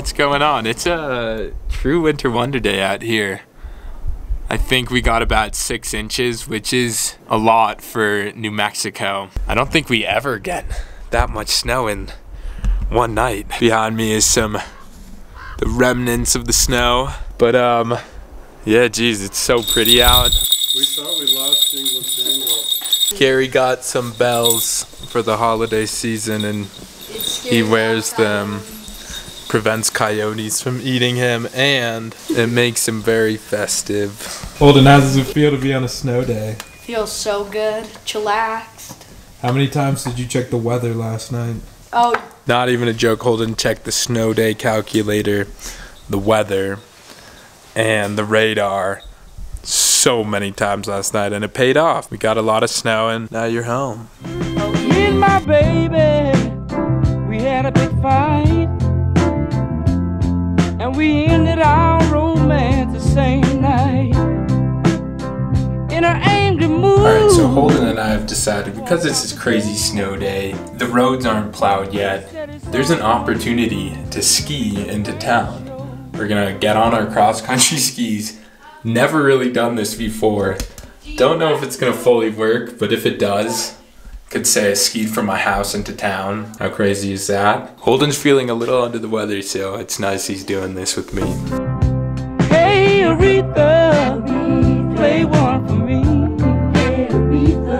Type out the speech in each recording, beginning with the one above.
what's going on. It's a true winter wonder day out here. I think we got about 6 inches, which is a lot for New Mexico. I don't think we ever get that much snow in one night. Behind me is the remnants of the snow. But yeah, geez, it's so pretty out. We thought we lost England Daniel. Gary got some bells for the holiday season and he wears them. Prevents coyotes from eating him, and it makes him very festive. Holden, how does it feel to be on a snow day? Feels so good, chillaxed. How many times did you check the weather last night? Oh, Not even a joke, Holden checked the snow day calculator, the weather, and the radar so many times last night, and it paid off. We got a lot of snow, and now you're home. Me and my baby, we had a big fight, and we ended our romance the same night in an angry mood. Alright, so Holden and I have decided, because it's this crazy snow day, the roads aren't plowed yet, there's an opportunity to ski into town. We're gonna get on our cross-country skis. Never really done this before. Don't know if it's gonna fully work, but if it does, could say I skied from my house into town. How crazy is that? Holden's feeling a little under the weather, so it's nice he's doing this with me. Hey Aretha, play one for me.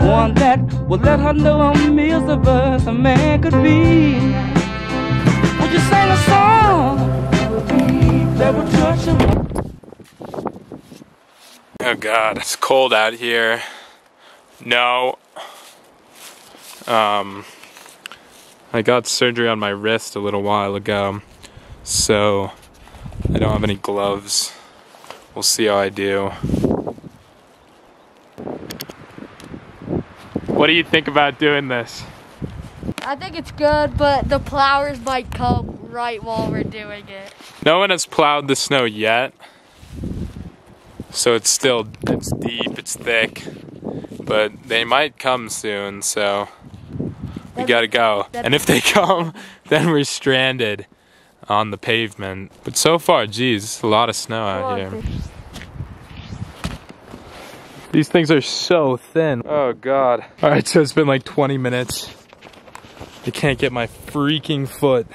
One that will let her know how miserable a man could be. Would you sing a song that would touch him? Oh God, it's cold out here. No. I got surgery on my wrist a little while ago, so I don't have any gloves. We'll see how I do. What do you think about doing this? I think it's good, but the plowers might come right while we're doing it. No one has plowed the snow yet, so it's deep, it's thick, but they might come soon, so we gotta go. And if they come, then we're stranded on the pavement. But so far, geez, a lot of snow out here. These things are so thin. Oh God. All right, so it's been like 20 minutes. I can't get my freaking foot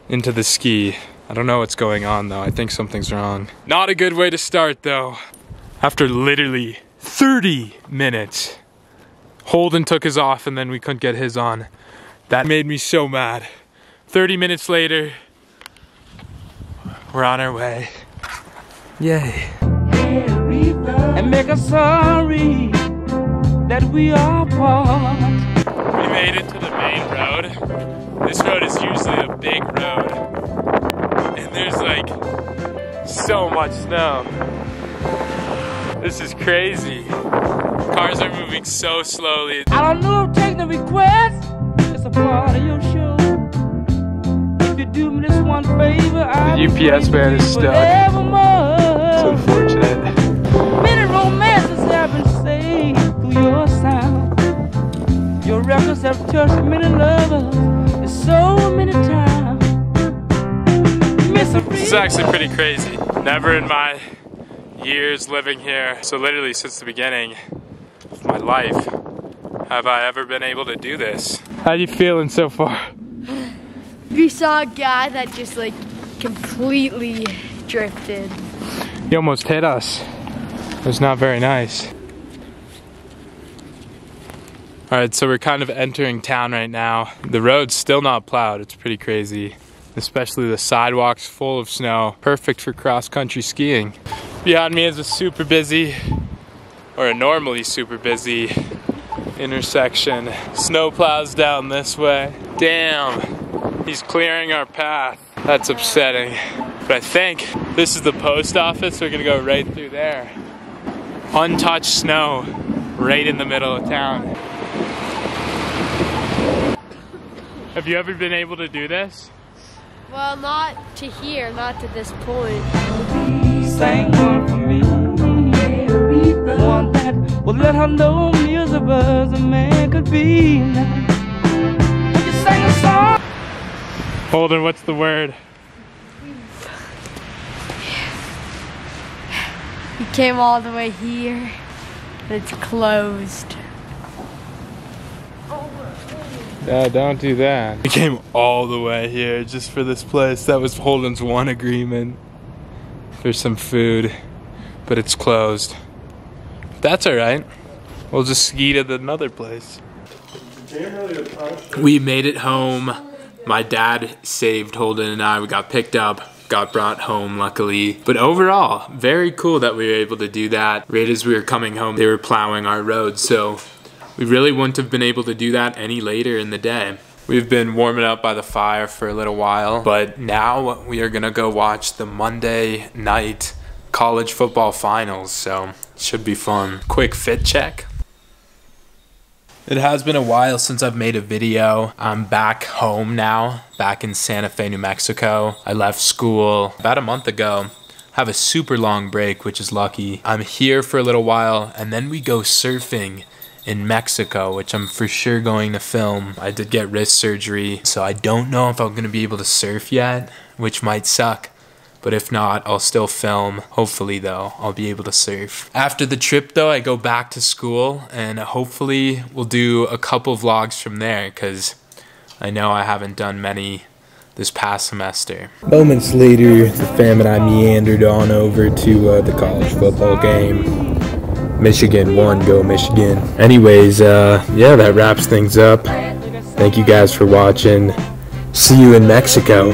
into the ski. I don't know what's going on though. I think something's wrong. Not a good way to start though. After literally 30 minutes, Holden took his off and then we couldn't get his on. That made me so mad. 30 minutes later, we're on our way. Yay. And make us sorry that we are apart. We made it to the main road. This road is usually a big road. And there's like so much snow. This is crazy. Cars are moving so slowly. I don't know if taking the request is a part of your show. If you do me this one favor, The UPS van is stuck. It's unfortunate. Many romances have been saved through your sound. Your records have touched many lovers in so many times. This is actually pretty crazy. Never in my years living here, so literally since the beginning of my life, have I ever been able to do this. How you feeling so far? We saw a guy that just like completely drifted. He almost hit us. It was not very nice. Alright, so we're kind of entering town right now. The road's still not plowed. It's pretty crazy. Especially the sidewalks full of snow. Perfect for cross-country skiing. Behind me is a super busy, or a normally super busy intersection. Snow plows down this way. Damn, he's clearing our path. That's upsetting. But I think this is the post office. We're gonna go right through there. Untouched snow, right in the middle of town. Have you ever been able to do this? Well, not to here, not to this point. Sang one for me. One that would let her know miserable as a man could be. Would you sing a song? Holden, what's the word? We came all the way here, but it's closed. Don't do that. We came all the way here just for this place. That was Holden's one agreement for some food, but it's closed. That's alright. We'll just ski to another place. We made it home. My dad saved Holden and I. We got picked up, got brought home luckily. But overall, very cool that we were able to do that. Right as we were coming home, they were plowing our road, so we really wouldn't have been able to do that any later in the day. We've been warming up by the fire for a little while, but now we are gonna go watch the Monday night college football finals, so it should be fun. Quick fit check. It has been a while since I've made a video. I'm back home now, back in Santa Fe, New Mexico. I left school about a month ago. Have a super long break, which is lucky. I'm here for a little while, and then we go surfing in Mexico, which I'm for sure going to film. I did get wrist surgery, so I don't know if I'm gonna be able to surf yet, which might suck. But if not, I'll still film. Hopefully though, I'll be able to surf. After the trip though, I go back to school and hopefully we'll do a couple vlogs from there because I know I haven't done many this past semester. Moments later, the fam and I meandered on over to the college football game. Michigan won, go Michigan. Anyways, yeah, that wraps things up. Thank you guys for watching. See you in Mexico.